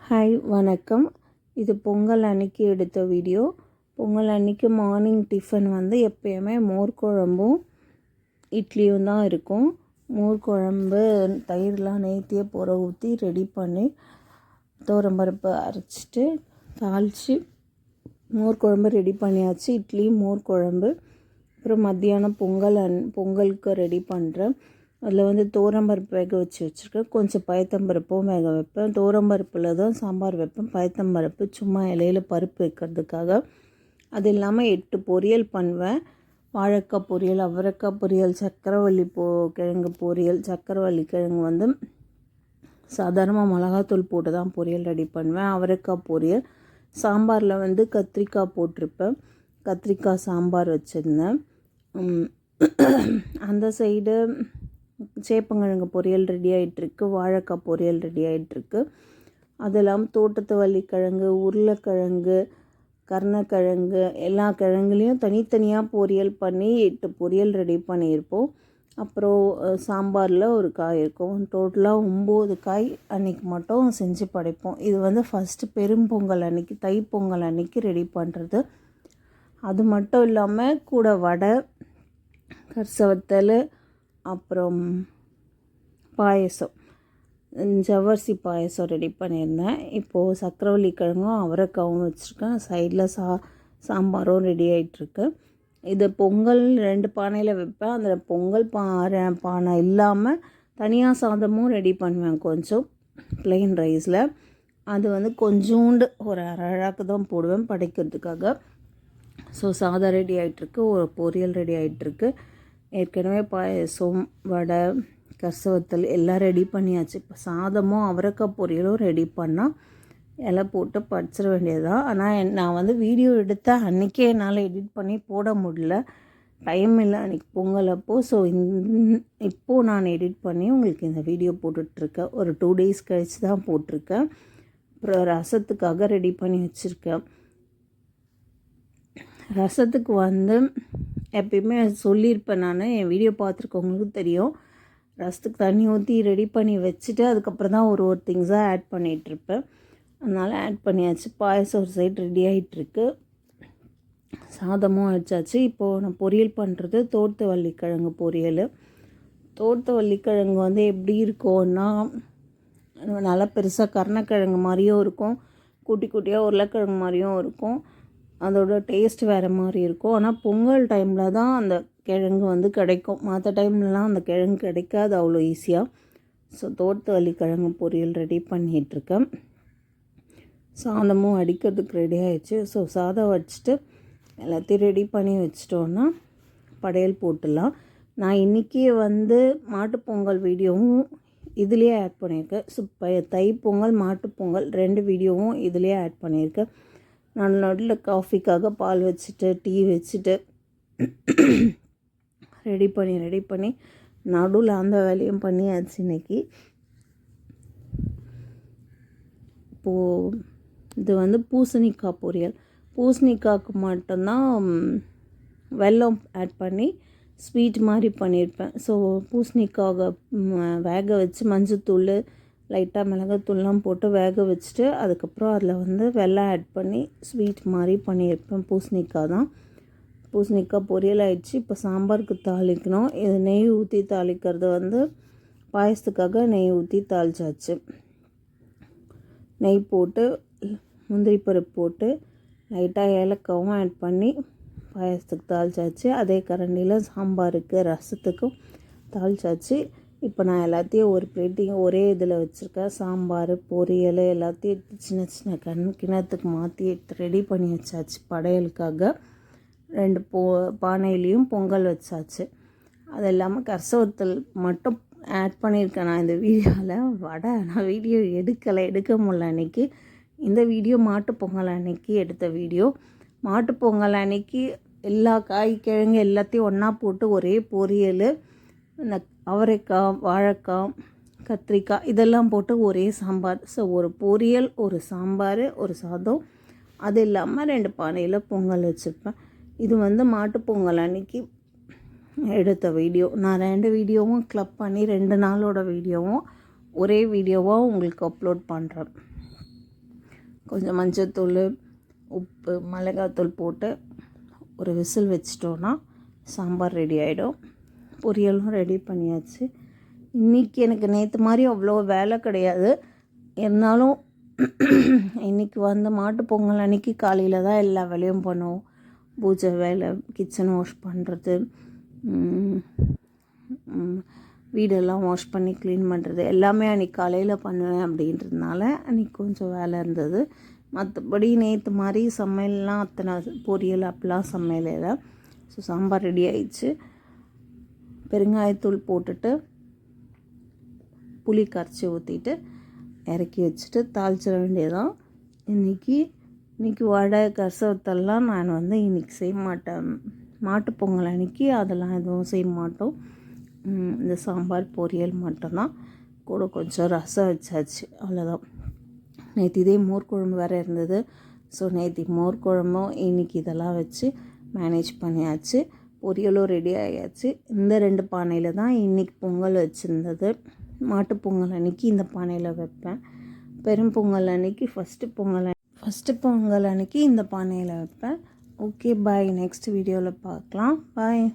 Hi வணக்கம். இது பொங்கல் அன்னைக்கு எடுத்த வீடியோ. பொங்கல் அன்னைக்கு மார்னிங் டிஃபன் வந்து எப்போயுமே மோர் குழம்பும் இட்லியும் தான் இருக்கும். மோர் குழம்பு தயிர்லாம் நேத்தியே புற ஊற்றி ரெடி பண்ணி துவரம்பருப்பு அரைச்சிட்டு தாளித்து மோர் குழம்பு ரெடி பண்ணியாச்சு. இட்லி மோர் குழம்பு. அப்புறம் மத்தியானம் பொங்கலுக்கு ரெடி பண்ணுறேன். அதில் வந்து துவரம்பருப்பு வேக வச்சுருக்கேன். கொஞ்சம் பயத்தம்பருப்பும் வேக வைப்பேன். துவரம்பருப்பில் தான் சாம்பார் வைப்பேன். பயத்தம்பருப்பு சும்மா இலையில் பருப்பு வைக்கிறதுக்காக. அது இல்லாமல் 8 பொரியல் பண்ணுவேன். வாழைக்காய் பொரியல், அவரைக்காய் பொரியல், சக்கரவள்ளி கிழங்கு பொரியல். சக்கரவள்ளி கிழங்கு வந்து சாதாரணமாக மிளகாத்தூள் போட்டு தான் பொரியல் ரெடி பண்ணுவேன். அவரைக்காய் பொரியல். சாம்பாரில் வந்து கத்திரிக்காய் போட்டிருப்பேன். கத்திரிக்காய் சாம்பார் வச்சுருந்தேன். அந்த சைடு சேப்பங்கிழங்கு பொரியல் ரெடி ஆகிட்டுருக்கு. வாழைக்காய் பொரியல் ரெடி ஆகிட்டுருக்கு. அது இல்லாமல் தோட்டத்து வள்ளிக்கிழங்கு, உருளைக்கிழங்கு, கருணக்கிழங்கு எல்லா கிழங்குலேயும் தனித்தனியாக பொரியல் பண்ணி 8 பொரியல் ரெடி பண்ணியிருப்போம். அப்புறம் சாம்பாரில் ஒரு காய் இருக்கும். டோட்டலாக 9 காய் அன்றைக்கி மட்டும் செஞ்சு படைப்போம். இது வந்து ஃபஸ்ட்டு பெரும்பொங்கல் அன்றைக்கி, தைப்பொங்கல் அன்றைக்கி ரெடி பண்ணுறது. அது மட்டும் இல்லாமல் கூட வடை, கரிசவத்தல், அப்புறம் பாயசம், ஜவ்வரிசி பாயசம் ரெடி பண்ணியிருந்தேன். இப்போது சக்கரவள்ளி கிழங்கும் அவரைக்காவும் வச்சுருக்கேன். சைடில் சாம்பாரும் ரெடி ஆகிட்டுருக்கு. இது பொங்கல் 2 பானையில் வைப்பேன். அதில் பொங்கல் பானை இல்லாமல் தனியாக சாதமும் ரெடி பண்ணுவேன். கொஞ்சம் ப்ளெயின் ரைஸில் அது வந்து கொஞ்சோண்டு ஒரு அழகாக்கு தான் போடுவேன் படைக்கிறதுக்காக. ஸோ சாதம் ரெடி ஆகிட்டுருக்கு. ஒரு பொரியல் ரெடி ஆகிட்டுருக்கு. ஏற்கனவே பாயசம், வடை, கரிசவத்தல் எல்லாம் ரெடி பண்ணியாச்சு. இப்போ சாதமும் அவரைக்காய் பொரியலும் ரெடி பண்ணால் இலை போட்டு படிச்சிட வேண்டியதுதான். ஆனால் நான் வந்து வீடியோ எடுத்த அன்றைக்கே என்னால் எடிட் பண்ணி போட முடியல. டைம் இல்லை அன்றைக்கி பொங்கல் அப்போது. ஸோ இப்போது நான் எடிட் பண்ணி உங்களுக்கு இந்த வீடியோ போட்டுட்ருக்கேன். ஒரு 2 days கழித்து தான் போட்டிருக்கேன். அப்புறம் ரசத்துக்காக ரெடி பண்ணி வச்சுருக்கேன். ரசத்துக்கு வந்து எப்பயுமே சொல்லியிருப்பேன். நான் என் வீடியோ பார்த்துருக்கவங்களுக்கு தெரியும். ரசத்துக்கு தண்ணி ஊற்றி ரெடி பண்ணி வச்சுட்டு அதுக்கப்புறம் தான் ஒரு திங்ஸாக ஆட் பண்ணிகிட்ருப்பேன். அதனால் ஆட் பண்ணியாச்சு. பாயசம் ஒரு சைடு ரெடி ஆகிட்டுருக்கு. சாதமும் வச்சாச்சு. இப்போது நான் பொரியல் பண்ணுறது தோட்டத்து வள்ளிக்கிழங்கு பொரியல். தோட்டத்து வள்ளிக்கிழங்கு வந்து எப்படி இருக்கும்னா நல்லா பெருசாக கருணக்கிழங்கு மாதிரியும் இருக்கும், குட்டி குட்டியாக உருளைக்கிழங்கு மாதிரியும் இருக்கும். அதோட டேஸ்ட் வேறு மாதிரி இருக்கும். ஆனால் பொங்கல் டைமில் தான் அந்த கிழங்கு வந்து கிடைக்கும். மற்ற டைம்லலாம் அந்த கிழங்கு கிடைக்காது அவ்வளோ ஈஸியாக. ஸோ தோட்டத்து வள்ளிக்கிழங்கு பொரியல் ரெடி பண்ணிகிட்ருக்கேன். சாதமும் அடிக்கிறதுக்கு ரெடி ஆகிடுச்சு. ஸோ சாதம் வச்சுட்டு எல்லாத்தையும் ரெடி பண்ணி வச்சிட்டோன்னா படையல் போட்டுடலாம். நான் இன்றைக்கி வந்து மாட்டுப்பொங்கல் வீடியோவும் இதுலேயே ஆட் பண்ணியிருக்கேன். ஸோ தைப்பொங்கல், மாட்டுப்பொங்கல் 2 வீடியோவும் இதுலேயே ஆட் பண்ணியிருக்கேன். நான் நடுவில் காஃபிக்காக பால் வச்சுட்டு டீ வச்சுட்டு ரெடி பண்ணி நடுவில் அந்த வேலையும் பண்ணியாச்சு இன்றைக்கி. இப்போது இது வந்து பூசணிக்காய் பொரியல். பூசணிக்காய்க்கு மட்டும்தான் வெல்லம் ஆட் பண்ணி ஸ்வீட் மாதிரி பண்ணியிருப்பேன். ஸோ பூசணிக்காக வேக வச்சு மஞ்சத்தூள், லைட்டாக மிளகாத்தூள்லாம் போட்டு வேக வச்சுட்டு அதுக்கப்புறம் அதில் வந்து வெல்லம் ஆட் பண்ணி ஸ்வீட் மாதிரி பண்ணியிருப்பேன். பூசணிக்காய் தான். பூசணிக்காய் பொரியல் ஆகிடுச்சு. இப்போ சாம்பாருக்கு தாளிக்கணும். இது நெய் ஊற்றி தாளிக்கிறது வந்து பாயசத்துக்காக நெய் ஊற்றி தாளிச்சாச்சு. நெய் போட்டு முந்திரி பருப்பு போட்டு லைட்டாக ஏலக்காவும் ஆட் பண்ணி பாயசத்துக்கு தாளிச்சாச்சு. அதே கரண்டியில் சாம்பாருக்கு ரசத்துக்கும் தாளிச்சாச்சு. இப்போ நான் எல்லாத்தையும் ஒரு பிளேட்டையும் ஒரே இதில் வச்சுருக்கேன். சாம்பார், பொரியல் எல்லாத்தையும் சின்ன சின்ன கிணத்துக்கு மாற்றி ரெடி பண்ணி வச்சாச்சு. படையலுக்காக 2 பானையிலையும் பொங்கல் வச்சாச்சு. அது இல்லாமல் கரிசவத்தல் மட்டும் ஆட் பண்ணியிருக்கேன் நான் இந்த வீடியோவில். வடை நான் வீடியோ எடுக்க முடியல அன்றைக்கி. இந்த வீடியோ மாட்டுப்பொங்கல் அன்றைக்கி எடுத்த வீடியோ. மாட்டுப்பொங்கல் அன்றைக்கி எல்லா கிழங்கு எல்லாத்தையும் ஒன்றா போட்டு ஒரே பொரியல், இந்த அவரைக்காய், வாழைக்காய், கத்திரிக்காய் இதெல்லாம் போட்டு ஒரே சாம்பார். ஸோ ஒரு பொரியல், ஒரு சாம்பார், ஒரு சாதம். அது இல்லாமல் 2 பானையில் பொங்கல் வச்சுருப்பேன். இது வந்து மாட்டுப்பொங்கல் அன்றைக்கி எடுத்த வீடியோ. நான் 2 வீடியோவும் கிளப் பண்ணி 2 நாளோட வீடியோவும் ஒரே வீடியோவாக உங்களுக்கு அப்லோட் பண்ணுறேன். கொஞ்சம் மஞ்சள்தூள், உப்பு, மிளகாத்தூள் போட்டு ஒரு விசில் வச்சிட்டோன்னா சாம்பார் ரெடி ஆகிடும். பொரியலும் ரெடி பண்ணியாச்சு. இன்றைக்கி எனக்கு நேற்று மாதிரி அவ்வளோ வேலை கிடையாது. இருந்தாலும் இன்றைக்கி வந்து மாட்டுப் பொங்கல் அன்றைக்கி காலையில் தான் எல்லா வேலையும் பண்ணுவோம். பூஜை வேலை, கிச்சன் வாஷ் பண்ணுறது, வீடெல்லாம் வாஷ் பண்ணி க்ளீன் பண்ணுறது எல்லாமே அன்றைக்கி காலையில் பண்ணுவேன். அப்படின்றதுனால அன்றைக்கி கொஞ்சம் வேலை இருந்தது. மற்றபடி நேற்று மாதிரி சமையல்லாம் அத்தனை பொரியல் அப்பெல்லாம் சமையல. ஸோ சாம்பார் ரெடி ஆயிடுச்சு. பெருங்காயத்தூள் போட்டுட்டு புளி கரைச்சி ஊற்றிட்டு இறக்கி வச்சுட்டு தாளிச்சிட வேண்டியதான். இன்றைக்கி வடை கசவத்தெல்லாம் நான் வந்து இன்றைக்கி செய்ய மாட்டேன். மாட்டுப் பொங்கல் அன்றைக்கி அதெல்லாம் எதுவும் செய்ய மாட்டோம். இந்த சாம்பார் பொரியல் மட்டும்தான். கூட கொஞ்சம் ரசம் வச்சாச்சு, அவ்வளோதான். நேற்று இதே மோர் குழம்பு வேறு இருந்தது. ஸோ நேற்று மோர் குழம்பும் இன்றைக்கி இதெல்லாம் வச்சு மேனேஜ் பண்ணியாச்சு. பொரியலும் ரெடி ஆகியாச்சு. இந்த 2 பானையில் தான் இன்றைக்கி பொங்கல் வச்சுருந்தது. மாட்டுப் பொங்கல் அன்றைக்கி இந்த பானையில் வைப்பேன். பெரும் பொங்கல் அன்றைக்கி ஃபஸ்ட்டு பொங்கல் அன்றைக்கி இந்த பானையில் வைப்பேன். ஓகே, பாய். நெக்ஸ்ட் வீடியோவில் பார்க்கலாம். பாய்.